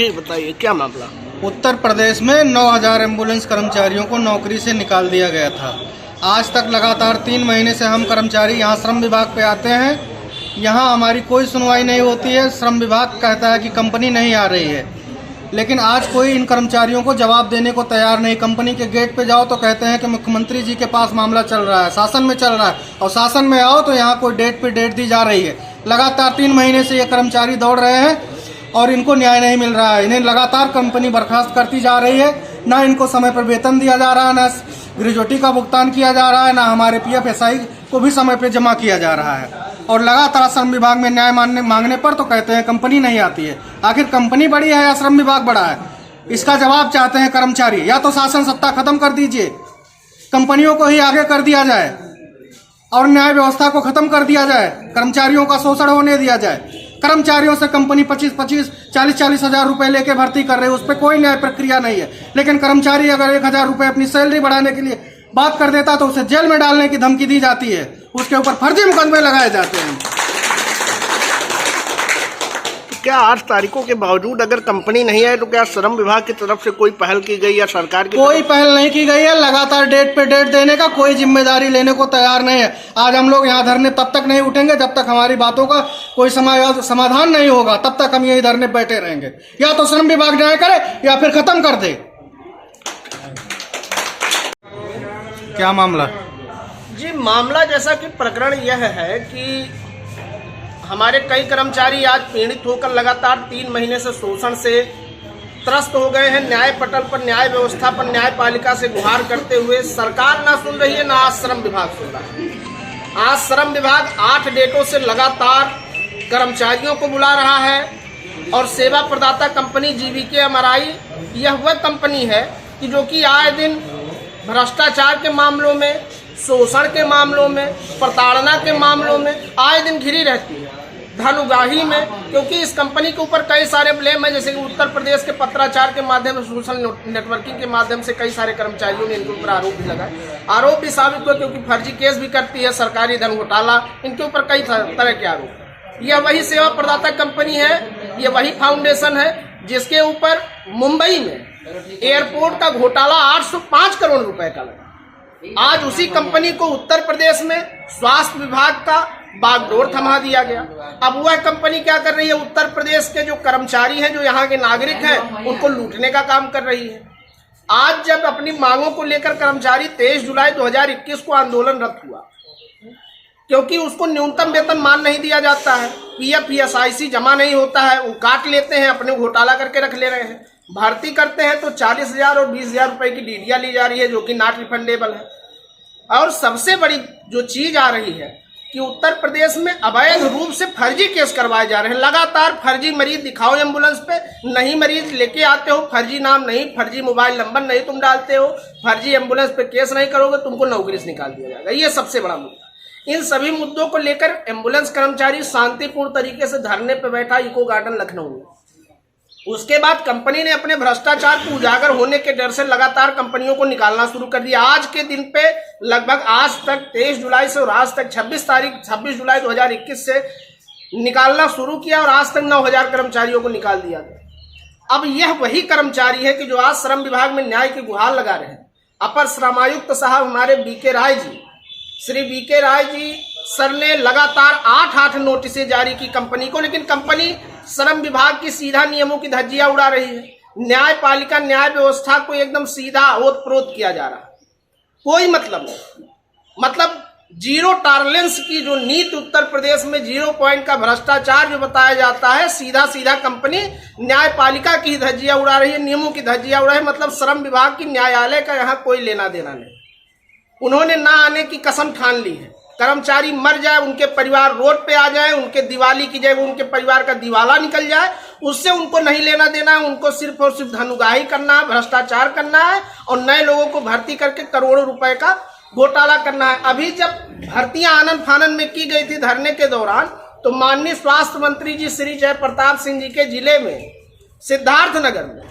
जी बताइए क्या मामला। उत्तर प्रदेश में 9,000 एम्बुलेंस कर्मचारियों को नौकरी से निकाल दिया गया था। आज तक लगातार 3 महीने से हम कर्मचारी यहाँ श्रम विभाग पे आते हैं, यहाँ हमारी कोई सुनवाई नहीं होती है। श्रम विभाग कहता है कि कंपनी नहीं आ रही है, लेकिन आज कोई इन कर्मचारियों को जवाब देने को तैयार नहीं। कंपनी के गेट पे जाओ तो कहते हैं कि मुख्यमंत्री जी के पास मामला चल रहा है, शासन में चल रहा है, और शासन में आओ तो यहाँ कोई डेट पे डेट दी जा रही है। लगातार 3 महीने से ये कर्मचारी दौड़ रहे हैं और इनको न्याय नहीं मिल रहा है। इन्हें लगातार कंपनी बर्खास्त करती जा रही है, ना इनको समय पर वेतन दिया जा रहा है, ना ग्रेजुएटी का भुगतान किया जा रहा है, ना हमारे PF-SI को भी समय पर जमा किया जा रहा है। और लगातार श्रम विभाग में न्याय मांगने पर तो कहते हैं कंपनी नहीं आती है। आखिर कंपनी बड़ी है या श्रम विभाग बड़ा है, इसका जवाब चाहते हैं कर्मचारी। या तो शासन सत्ता खत्म कर दीजिए, कंपनियों को ही आगे कर दिया जाए और न्याय व्यवस्था को खत्म कर दिया जाए, कर्मचारियों का शोषण होने दिया जाए। कर्मचारियों से कंपनी 25-25, 40-40 हजार रुपए लेके भर्ती कर रही है, उस पर कोई न्याय प्रक्रिया नहीं है। लेकिन कर्मचारी अगर 1,000 रुपए अपनी सैलरी बढ़ाने के लिए बात कर देता तो उसे जेल में डालने की धमकी दी जाती है, उसके ऊपर फर्जी मुकदमे लगाए जाते हैं। क्या 8 तारीखों के बावजूद अगर कंपनी नहीं है तो क्या श्रम विभाग की तरफ से कोई पहल की गई या सरकार की कोई पहल नहीं की गई है। लगातार डेट पे डेट देने का कोई जिम्मेदारी लेने को तैयार नहीं है। आज हम लोग यहाँ धरने तब तक नहीं उठेंगे जब तक हमारी बातों का कोई समाधान नहीं होगा, तब तक हम यही धरने बैठे रहेंगे। या तो श्रम विभाग न्याय करे या फिर खत्म कर दे। क्या मामला जी? मामला जैसा कि प्रकरण यह है कि हमारे कई कर्मचारी आज पीड़ित होकर लगातार 3 महीने से शोषण से त्रस्त हो गए हैं। न्याय पटल पर, न्याय व्यवस्था पर न्यायपालिका से गुहार करते हुए सरकार ना सुन रही है, ना आज श्रम विभाग सुन रहा है। आज श्रम विभाग 8 डेटों से लगातार कर्मचारियों को बुला रहा है और सेवा प्रदाता कंपनी GVK MRI यह वह कंपनी है कि जो कि आए दिन भ्रष्टाचार के मामलों में, शोषण के मामलों में, प्रताड़ना के मामलों में आए दिन घिरी रहती है, धन उगाही में। क्योंकि इस कंपनी के ऊपर कई सारे ब्लेम है, जैसे कि उत्तर प्रदेश के पत्राचार के माध्यम से, सोशल नेटवर्किंग के माध्यम से कई सारे कर्मचारियों ने इनके ऊपर आरोप भी लगाए। आरोप भी साबित हुए क्योंकि फर्जी केस भी करती है, सरकारी धन घोटाला, इनके ऊपर कई तरह के आरोप। यह वही सेवा प्रदाता कंपनी है, यह वही फाउंडेशन है जिसके ऊपर मुंबई में एयरपोर्ट का घोटाला 805 करोड़ रुपए का लगा। आज उसी कंपनी को उत्तर प्रदेश में स्वास्थ्य विभाग का बागडोर थमा दिया गया। अब वह कंपनी क्या कर रही है? उत्तर प्रदेश के जो कर्मचारी हैं, जो यहाँ के नागरिक हैं, उनको लूटने का काम कर रही है। आज जब अपनी मांगों को लेकर कर्मचारी 23 जुलाई 2021 को आंदोलनरत हुआ, क्योंकि उसको न्यूनतम वेतन मान नहीं दिया जाता है, PF-SI जमा नहीं होता है, वो काट लेते हैं, अपने घोटाला करके रख ले रहे हैं। भर्ती करते हैं तो 40,000 और 20,000 रुपए की डीडिया ली जा रही है, जो कि नॉट रिफंडेबल है। और सबसे बड़ी जो चीज आ रही है कि उत्तर प्रदेश में अवैध रूप से फर्जी केस करवाए जा रहे हैं। लगातार फर्जी मरीज दिखाओ एम्बुलेंस पे, नहीं मरीज लेके आते हो, फर्जी नाम नहीं, फर्जी मोबाइल नंबर नहीं तुम डालते हो, फर्जी एम्बुलेंस पे केस नहीं करोगे, तुमको नौकरी से निकाल दिया जाएगा। ये सबसे बड़ा मुद्दा। इन सभी मुद्दों को लेकर एम्बुलेंस कर्मचारी शांतिपूर्ण तरीके से धरने पे बैठा इको गार्डन लखनऊ में। उसके बाद कंपनी ने अपने भ्रष्टाचार को उजागर होने के डर से लगातार कंपनियों को निकालना शुरू कर दिया। आज के दिन पे लगभग आज तक 23 जुलाई से और आज तक 26 जुलाई 2021 से निकालना शुरू किया और आज तक 9,000 कर्मचारियों को निकाल दिया गया। अब यह वही कर्मचारी है कि जो आज श्रम विभाग में न्याय की गुहार लगा रहे हैं। अपर श्रमायुक्त साहब हमारे BK Rai ji, Shri BK Rai ji sir ने लगातार 8 नोटिसें जारी की कंपनी को, लेकिन कंपनी श्रम विभाग की सीधा नियमों की धज्जियां उड़ा रही है। न्यायपालिका, न्याय व्यवस्था को एकदम सीधा ओत-प्रोत किया जा रहा है। कोई मतलब नहीं, मतलब जीरो टॉलरेंस की जो नीति उत्तर प्रदेश में 0 पॉइंट का भ्रष्टाचार जो बताया जाता है, सीधा कंपनी न्यायपालिका की धज्जियां उड़ा रही है, नियमों की धज्जियां उड़ा रही है। मतलब श्रम विभाग की न्यायालय का यहाँ कोई लेना देना नहीं। उन्होंने ना आने की कसम ठान ली है। कर्मचारी मर जाए, उनके परिवार रोड पे आ जाए, उनके दिवाली की जगह उनके परिवार का दिवाला निकल जाए, उससे उनको नहीं लेना देना है। उनको सिर्फ और सिर्फ धनुगाही करना है, भ्रष्टाचार करना है और नए लोगों को भर्ती करके करोड़ों रुपए का घोटाला करना है। अभी जब भर्तियां आनन फानन में की गई थी धरने के दौरान, तो माननीय स्वास्थ्य मंत्री जी श्री जय प्रताप सिंह जी के जिले में सिद्धार्थनगर में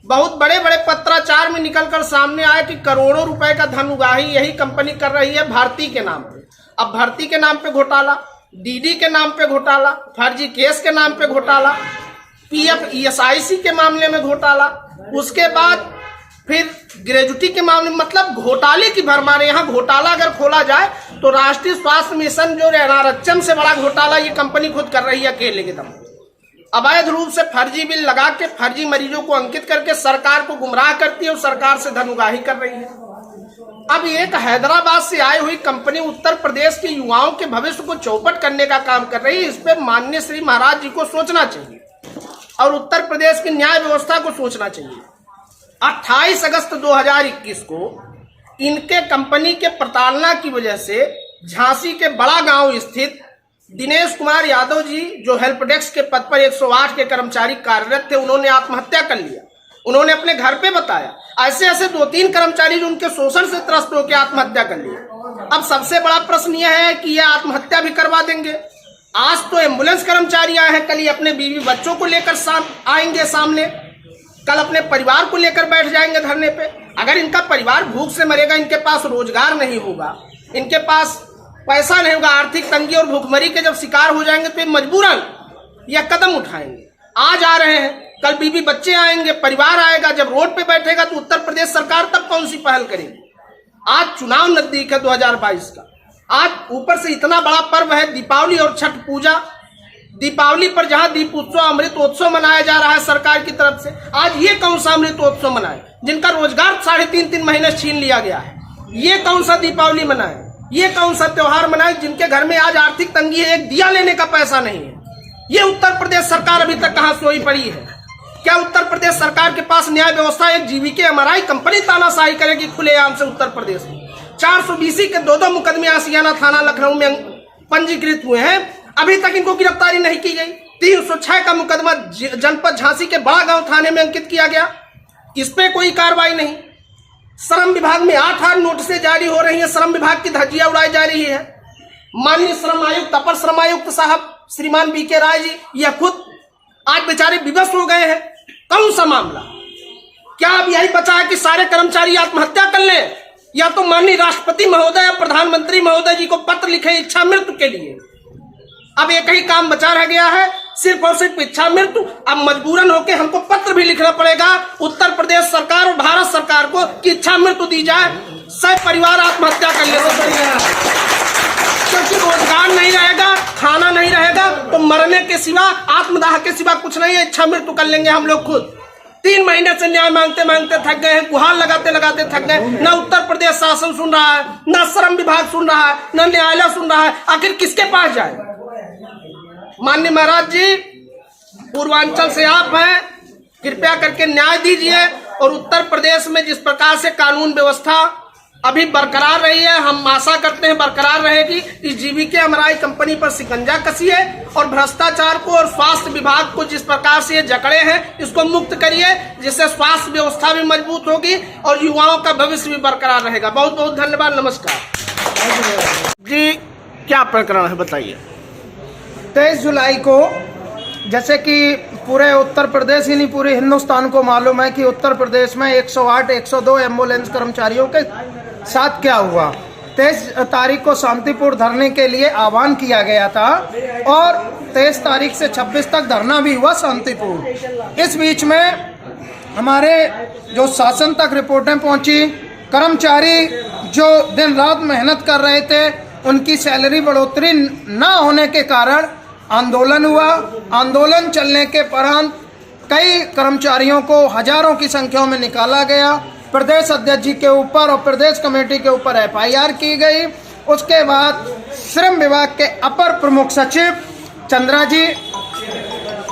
बहुत बड़े बड़े पत्राचार में निकलकर सामने आया कि करोड़ों रुपए का धन उगाही यही कंपनी कर रही है भर्ती के नाम पे। अब भर्ती के नाम पे घोटाला, DD के नाम पे घोटाला, फर्जी केस के नाम पे घोटाला, पीएफ ईएसआईसी के मामले में घोटाला, उसके बाद फिर ग्रेजुटी के मामले में, मतलब घोटाले की भरमार। यहाँ घोटाला अगर खोला जाए तो राष्ट्रीय स्वास्थ्य मिशन जो एनआरएचएम से बड़ा घोटाला ये कंपनी खुद कर रही है अकेले के दम। अवैध रूप से फर्जी बिल लगा के फर्जी मरीजों को अंकित करके सरकार को गुमराह करती है और सरकार से धन उगाही कर रही है। अब एक हैदराबाद से आई हुई कंपनी उत्तर प्रदेश के युवाओं के भविष्य को चौपट करने का काम कर रही है। इस पे माननीय श्री महाराज जी को सोचना चाहिए और उत्तर प्रदेश की न्याय व्यवस्था को सोचना चाहिए। 28 अगस्त 2021 को इनके कंपनी के प्रताड़ना की वजह से झांसी के बड़ा गांव स्थित दिनेश कुमार यादव जी, जो हेल्प डेस्क के पद पर 108 के कर्मचारी कार्यरत थे, उन्होंने आत्महत्या कर लिया। उन्होंने अपने घर पे बताया। ऐसे ऐसे 2-3 कर्मचारी जो उनके शोषण से त्रस्त होकर आत्महत्या कर लिया। अब सबसे बड़ा प्रश्न यह है कि यह आत्महत्या भी करवा देंगे। आज तो एम्बुलेंस कर्मचारी आए हैं, कल ही अपने बीवी बच्चों को लेकर आएंगे सामने, कल अपने परिवार को लेकर बैठ जाएंगे धरने पे। अगर इनका परिवार भूख से मरेगा, इनके पास रोजगार नहीं होगा, इनके पास पैसा नहीं होगा, आर्थिक तंगी और भूखमरी के जब शिकार हो जाएंगे तो मजबूरन यह कदम उठाएंगे। आज आ रहे हैं, कल बीवी बच्चे आएंगे, परिवार आएगा। जब रोड पे बैठेगा तो उत्तर प्रदेश सरकार तब कौन सी पहल करेगी। आज चुनाव नजदीक है 2022 का। आज ऊपर से इतना बड़ा पर्व है दीपावली और छठ पूजा। दीपावली पर जहां दीपोत्सव अमृतोत्सव मनाया जा रहा है सरकार की तरफ से, आज ये कौन सा अमृतोत्सव मनाए जिनका रोजगार 3.5 महीने छीन लिया गया है। ये कौन सा दीपावली मनाए, ये कौन सा त्योहार मनाए जिनके घर में आज आर्थिक तंगी है, एक दिया लेने का पैसा नहीं है। ये उत्तर प्रदेश सरकार अभी तक कहां सोई पड़ी है। क्या उत्तर प्रदेश सरकार के पास न्याय व्यवस्था? एक जीवीके एमआरआई कंपनी तानाशाही करेगी खुलेआम से उत्तर प्रदेश में। 420 के 2 मुकदमे आशियाना थाना लखनऊ में पंजीकृत हुए हैं, अभी तक इनको गिरफ्तारी नहीं की गई। 306 का मुकदमा जनपद झांसी के बड़ा गांव थाने में अंकित किया गया, इस पे कोई कार्रवाई नहीं। श्रम विभाग में 8 नोटिसें जारी हो रही है, श्रम विभाग की धज्जियां उड़ाई जा रही है। माननीय श्रम आयुक्त, अपर श्रम आयुक्त साहब श्रीमान बीके राय जी, यह खुद आज बेचारे विवश हो गए हैं। कौन सा मामला? क्या अब यही बचा है कि सारे कर्मचारी आत्महत्या कर लें, या तो माननीय राष्ट्रपति महोदय या प्रधानमंत्री महोदय जी को पत्र लिखे इच्छा मृत्यु के लिए? अब एक ही काम बचा रह गया है, सिर्फ और सिर्फ इच्छा मृत्यु। अब मजबूरन होकर हमको पत्र भी लिखना पड़ेगा उत्तर प्रदेश सरकार और भारत सरकार को कि इच्छा मृत्यु दी जाए, सब परिवार आत्महत्या कर ले। क्योंकि रोजगार नहीं रहेगा, खाना नहीं रहेगा, तो मरने के सिवा, आत्मदाह के सिवा कुछ नहीं है। इच्छा मृत्यु कर लेंगे हम लोग खुद। 3 महीने से न्याय मांगते मांगते थक गए हैं, गुहार लगाते लगाते थक गए। न उत्तर प्रदेश शासन सुन रहा है, न श्रम विभाग सुन रहा है, न न्यायालय सुन रहा है। आखिर किसके पास जाए? माननीय महाराज जी, पूर्वांचल से आप हैं, कृपया करके न्याय दीजिए। और उत्तर प्रदेश में जिस प्रकार से कानून व्यवस्था अभी बरकरार रही है, हम आशा करते हैं बरकरार रहेगी। इस जीवीके एमआरआई कंपनी पर शिकंजा कसिए और भ्रष्टाचार को और स्वास्थ्य विभाग को जिस प्रकार से ये जकड़े हैं, इसको मुक्त करिए, जिससे स्वास्थ्य व्यवस्था भी मजबूत होगी और युवाओं का भविष्य भी बरकरार रहेगा। बहुत बहुत धन्यवाद, नमस्कार जी। क्या प्रकरण है बताइए? 23 जुलाई को, जैसे कि पूरे उत्तर प्रदेश ही नहीं पूरे हिंदुस्तान को मालूम है कि उत्तर प्रदेश में 108, 102 एम्बुलेंस कर्मचारियों के साथ क्या हुआ। 23 तारीख को शांतिपूर्ण धरने के लिए आह्वान किया गया था और 23 तारीख से 26 तक धरना भी हुआ शांतिपूर्ण। इस बीच में हमारे जो शासन तक रिपोर्टें पहुंची, कर्मचारी जो दिन रात मेहनत कर रहे थे, उनकी सैलरी बढ़ोतरी न होने के कारण आंदोलन हुआ। आंदोलन चलने के उपरांत कई कर्मचारियों को हजारों की संख्या में निकाला गया। प्रदेश अध्यक्ष जी के ऊपर और प्रदेश कमेटी के ऊपर FIR की गई। उसके बाद श्रम विभाग के अपर प्रमुख सचिव चंद्रा जी,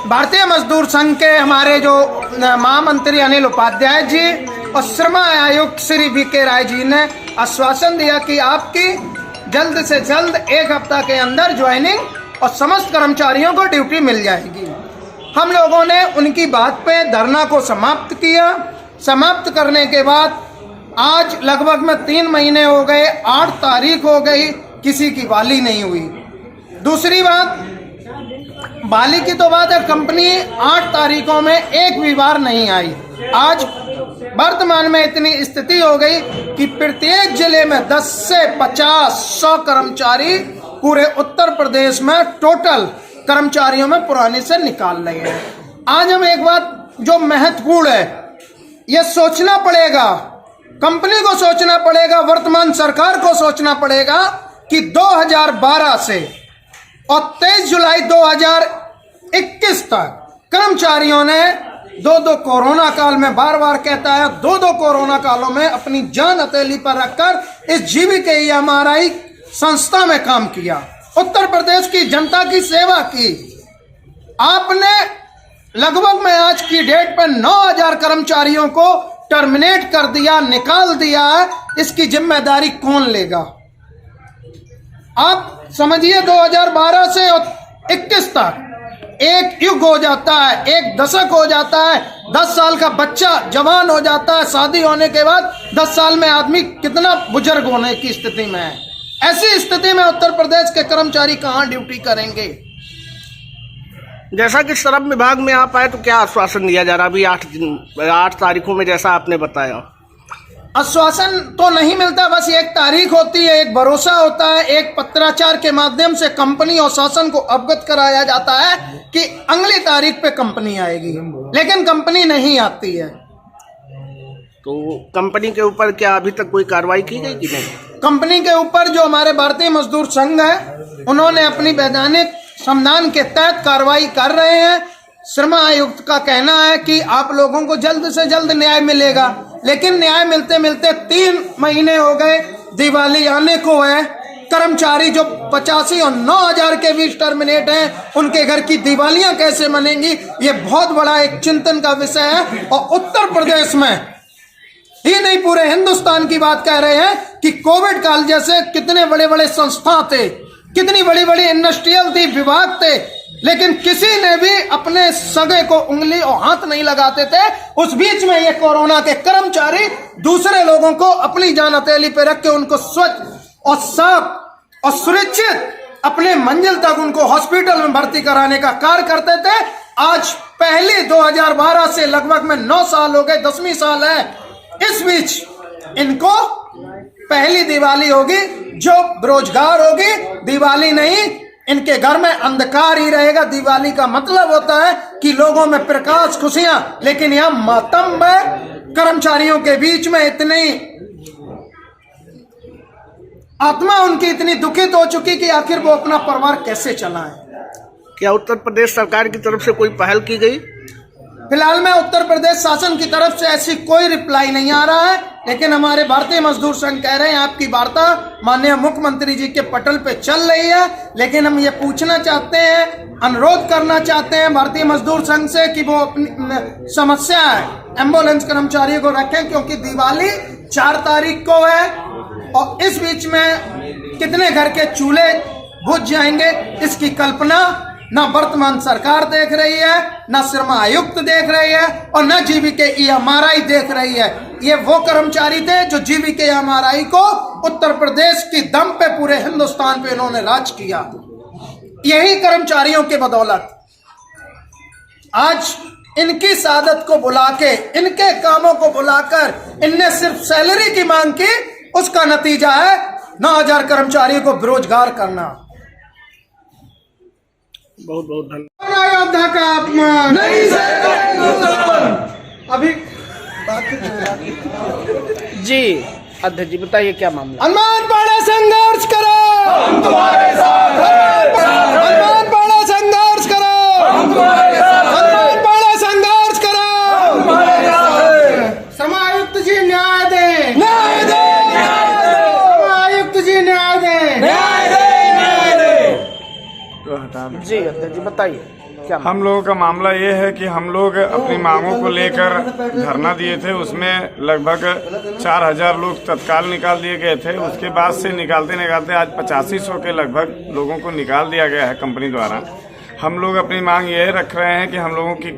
भारतीय मजदूर संघ के हमारे जो महामंत्री अनिल उपाध्याय जी और श्रम आयुक्त श्री बीके राय जी ने आश्वासन दिया कि आपकी जल्द से जल्द 1 हफ्ता के अंदर ज्वाइनिंग और समस्त कर्मचारियों को ड्यूटी मिल जाएगी। हम लोगों ने उनकी बात पे धरना को समाप्त किया। समाप्त करने के बाद आज लगभग में 3 महीने हो गए, 8 तारीख हो गई, किसी की बाली नहीं हुई। दूसरी बात, बाली की तो बात है, कंपनी 8 तारीखों में एक भी बार नहीं आई। आज वर्तमान में इतनी स्थिति हो गई कि प्रत्येक जिले में 10 से 50, 100 कर्मचारी पूरे उत्तर प्रदेश में टोटल कर्मचारियों में पुराने से निकाल रहे हैं। आज हम एक बात जो महत्वपूर्ण है, ये सोचना पड़ेगा, कंपनी को सोचना पड़ेगा, वर्तमान सरकार को सोचना पड़ेगा कि 2012 से और 23 जुलाई 2021 तक कर्मचारियों ने दो कोरोना काल में, बार बार कहता है, दो कोरोना कालों में अपनी जान हथेली पर रखकर इस GVKEMRI संस्था में काम किया, उत्तर प्रदेश की जनता की सेवा की। आपने लगभग में आज की डेट पर 9000 कर्मचारियों को टर्मिनेट कर दिया, निकाल दिया है। इसकी जिम्मेदारी कौन लेगा? आप समझिए 2012 से 21 तक एक युग हो जाता है, एक दशक हो जाता है। 10 साल का बच्चा जवान हो जाता है, शादी होने के बाद 10 साल में आदमी कितना बुजुर्ग होने की स्थिति में है। ऐसी स्थिति में उत्तर प्रदेश के कर्मचारी कहां ड्यूटी करेंगे? जैसा कि श्रम विभाग में आप आए तो क्या आश्वासन दिया जा रहा है अभी 8 तारीखों में, जैसा आपने बताया? आश्वासन तो नहीं मिलता, बस एक तारीख होती है, एक भरोसा होता है, एक पत्राचार के माध्यम से कंपनी और शासन को अवगत कराया जाता है कि अगली तारीख पे कंपनी आएगी, लेकिन कंपनी नहीं आती है। तो कंपनी के ऊपर क्या अभी तक कोई कार्रवाई की गई कि नहीं? कंपनी के ऊपर जो हमारे भारतीय मजदूर संघ है, उन्होंने अपनी वैधानिक संविधान के तहत कार्रवाई कर रहे हैं। श्रम आयुक्त का कहना है कि आप लोगों को जल्द से जल्द न्याय मिलेगा, लेकिन न्याय मिलते मिलते 3 महीने हो गए, दिवाली आने को है। कर्मचारी जो 85 और 9000 के बीच टर्मिनेट हैं, उनके घर की दिवालियां कैसे मनेंगी, ये बहुत बड़ा एक चिंतन का विषय है। और उत्तर प्रदेश में ही नहीं, पूरे हिंदुस्तान की बात कह रहे हैं कि कोविड काल जैसे कितने बड़े बड़े संस्था थे, कितनी बड़ी बड़ी इंडस्ट्रियल थी, विभाग थे, लेकिन किसी ने भी अपने सगे को उंगली और हाथ नहीं लगाते थे। उस बीच में ये कोरोना के कर्मचारी दूसरे लोगों को अपनी जान हथेली पे रख के उनको स्वच्छ और साफ और सुरक्षित अपने मंजिल तक उनको हॉस्पिटल में भर्ती कराने का कार्य करते थे। आज पहली 2012 से लगभग में 9 साल हो गए, 10वीं साल है। इस बीच इनको पहली दिवाली होगी जो बेरोजगार होगी, दिवाली नहीं, इनके घर में अंधकार ही रहेगा। दिवाली का मतलब होता है कि लोगों में प्रकाश, खुशियां, लेकिन यहां मातम है। कर्मचारियों के बीच में इतनी आत्मा उनकी इतनी दुखित हो चुकी कि आखिर वो अपना परिवार कैसे चलाएं। क्या उत्तर प्रदेश सरकार की तरफ से कोई पहल की गई? फिलहाल में उत्तर प्रदेश शासन की तरफ से ऐसी कोई रिप्लाई नहीं आ रहा है, लेकिन हमारे भारतीय मजदूर संघ कह रहे हैं आपकी वार्ता माननीय मुख्यमंत्री जी के पटल पे चल रही है। लेकिन हम ये पूछना चाहते हैं, अनुरोध करना चाहते हैं भारतीय मजदूर संघ से कि वो अपनी समस्या एम्बुलेंस कर्मचारियों को रखें, क्योंकि दिवाली 4 तारीख को है और इस बीच में कितने घर के चूल्हे बुझ जाएंगे, इसकी कल्पना न वर्तमान सरकार देख रही है, न श्रम आयुक्त देख रही है और न GVKEMRI देख रही है। ये वो कर्मचारी थे जो GVKEMRI को उत्तर प्रदेश की दम पे पूरे हिंदुस्तान पे इन्होंने राज किया। यही कर्मचारियों के बदौलत आज इनकी सादत को बुला के, इनके कामों को बुलाकर इनने सिर्फ सैलरी की मांग की, उसका नतीजा है 9000 कर्मचारियों को बेरोजगार करना। बहुत बहुत धन्यवाद। अयोध्या का अपमान नहीं अभी जी अध्यक्ष जी बताइए क्या मामला? हनुमान पाड़ा संघर्ष करो, हम तुम्हारे साथ हैं। हनुमान पाड़ा संघर्ष करो, हम तुम्हारे साथ हैं। हनुमान पाड़ा संघर्ष करो, हम तुम्हारे साथ हैं। श्रम आयुक्त जी न्याय दें, न्याय दें, श्रम आयुक्त जी न्याय दें, न्याय दें, न्याय दें। जी अध्यक्ष जी बताइए क्या? हम लोगों का मामला ये है कि हम लोग अपनी मांगों को लेकर धरना दिए थे, उसमें लगभग 4000 लोग तत्काल निकाल दिए गए थे। उसके बाद से निकालते निकालते आज 8500 के लगभग लोगों को निकाल दिया गया है कंपनी द्वारा। हम लोग अपनी मांग ये रख रहे हैं कि हम लोगों की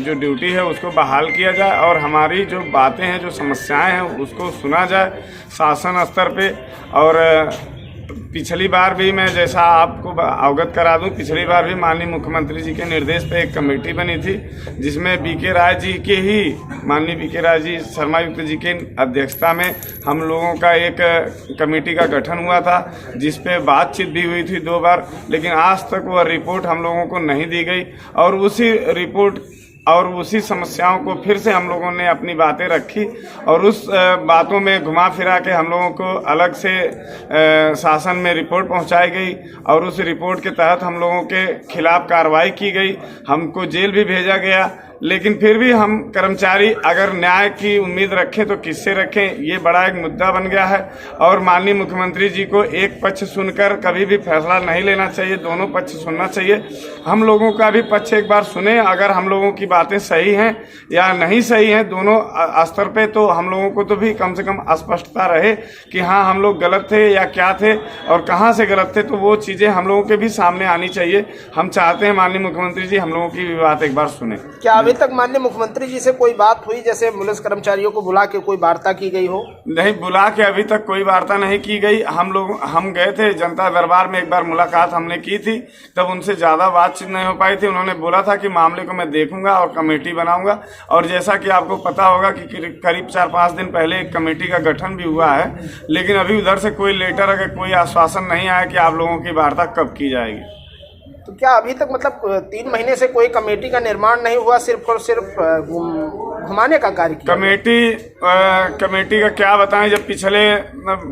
जो ड्यूटी है उसको बहाल किया जाए और हमारी जो बातें हैं, जो समस्याएं हैं, उसको सुना जाए शासन स्तर पे और पिछली बार भी मैं जैसा आपको अवगत करा दूं, पिछली बार भी माननीय मुख्यमंत्री जी के निर्देश पे एक कमेटी बनी थी जिसमें बीके राय जी के ही माननीय बीके राय जी शर्मायुक्त जी के अध्यक्षता में हम लोगों का एक कमेटी का गठन हुआ था, जिस पे बातचीत भी हुई थी 2 बार, लेकिन आज तक वह रिपोर्ट हम लोगों को नहीं दी गई और उसी रिपोर्ट और उसी समस्याओं को फिर से हम लोगों ने अपनी बातें रखी और उस बातों में घुमा फिरा के हम लोगों को अलग से शासन में रिपोर्ट पहुंचाई गई और उस रिपोर्ट के तहत हम लोगों के खिलाफ कार्रवाई की गई, हमको जेल भी भेजा गया। लेकिन फिर भी हम कर्मचारी अगर न्याय की उम्मीद रखें तो किससे रखें, ये बड़ा एक मुद्दा बन गया है और माननीय मुख्यमंत्री जी को एक पक्ष सुनकर कभी भी फैसला नहीं लेना चाहिए, दोनों पक्ष सुनना चाहिए। हम लोगों का भी पक्ष एक बार सुने, अगर हम लोगों की बातें सही हैं या नहीं सही हैं दोनों स्तर पे, तो हम लोगों को तो भी कम से कम स्पष्टता रहे कि हाँ हम लोग गलत थे या क्या थे और कहाँ से गलत थे, तो वो चीज़ें हम लोगों के भी सामने आनी चाहिए। हम चाहते हैं माननीय मुख्यमंत्री जी हम लोगों की भी बात एक बार सुने। क्या अभी तक माननीय मुख्यमंत्री जी से कोई बात हुई, जैसे एम्बुलेंस कर्मचारियों को बुला के कोई वार्ता की गई हो? नहीं, बुला के अभी तक कोई वार्ता नहीं की गई। हम गए थे जनता दरबार में, एक बार मुलाकात हमने की थी, तब उनसे ज्यादा बातचीत नहीं हो पाई थी। उन्होंने बोला था कि मामले को मैं देखूंगा और कमेटी बनाऊंगा, और जैसा कि आपको पता होगा कि करीब 4-5 दिन पहले एक कमेटी का गठन भी हुआ है, लेकिन अभी उधर से कोई लेटर अगर कोई आश्वासन नहीं आया कि आप लोगों की वार्ता कब की जाएगी। तो क्या अभी तक मतलब 3 महीने से कोई कमेटी का निर्माण नहीं हुआ, सिर्फ और सिर्फ घुमाने का कार्य किया? कमेटी का क्या बताएं, जब पिछले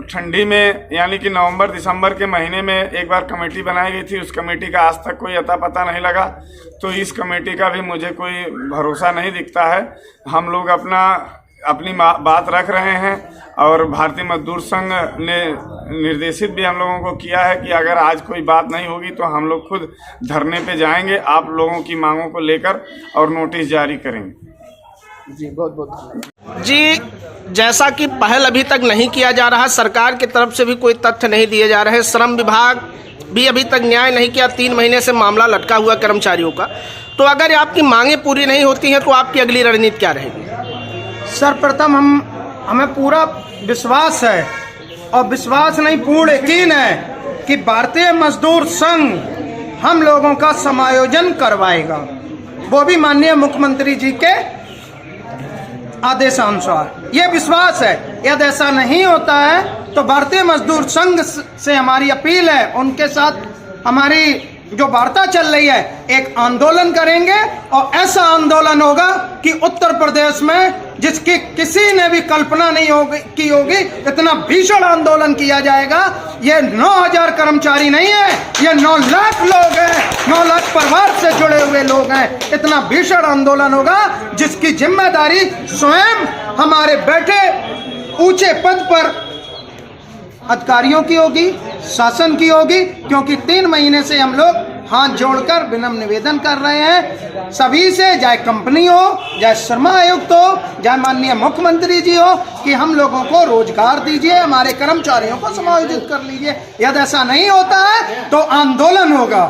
ठंडी में यानी कि नवंबर-दिसंबर के महीने में एक बार कमेटी बनाई गई थी, उस कमेटी का आज तक कोई अता पता नहीं लगा, तो इस कमेटी का भी मुझे कोई भरोसा नहीं दिखता है। हम लोग अपनी बात रख रहे हैं और भारतीय मजदूर संघ ने निर्देशित भी हम लोगों को किया है कि अगर आज कोई बात नहीं होगी तो हम लोग खुद धरने पे जाएंगे आप लोगों की मांगों को लेकर और नोटिस जारी करेंगे। जी बहुत बहुत जी, जैसा कि पहल अभी तक नहीं किया जा रहा, सरकार की तरफ से भी कोई तथ्य नहीं दिए जा रहे, श्रम विभाग भी अभी तक न्याय नहीं किया, 3 महीने से मामला लटका हुआ कर्मचारियों का। तो अगर आपकी मांगे पूरी नहीं होती हैं तो आपकी अगली रणनीति क्या रहेगी? सर्वप्रथम हमें पूरा विश्वास है और विश्वास नहीं पूर्ण यकीन है कि भारतीय मजदूर संघ हम लोगों का समायोजन करवाएगा, वो भी माननीय मुख्यमंत्री जी के आदेशानुसार। ये विश्वास है। यदि ऐसा नहीं होता है तो भारतीय मजदूर संघ से हमारी अपील है, उनके साथ हमारी जो वार्ता चल रही है, एक आंदोलन करेंगे और ऐसा आंदोलन होगा कि उत्तर प्रदेश में जिसकी किसी ने भी कल्पना नहीं की होगी, इतना भीषण आंदोलन किया जाएगा। ये 9000 कर्मचारी नहीं है, ये 9 लाख लोग हैं, 9 लाख परिवार से जुड़े हुए लोग हैं। इतना भीषण आंदोलन होगा जिसकी जिम्मेदारी स्वयं हमारे बैठे ऊंचे पद पर अधिकारियों की होगी, शासन की होगी, क्योंकि 3 महीने से हम लोग हाथ जोड़कर विनम्र निवेदन कर रहे हैं सभी से, चाहे कंपनी हो, चाहे श्रम आयुक्त हो, चाहे माननीय मुख्यमंत्री जी हो, कि हम लोगों को रोजगार दीजिए, हमारे कर्मचारियों को समायोजित कर लीजिए। यदि ऐसा नहीं होता है तो आंदोलन होगा।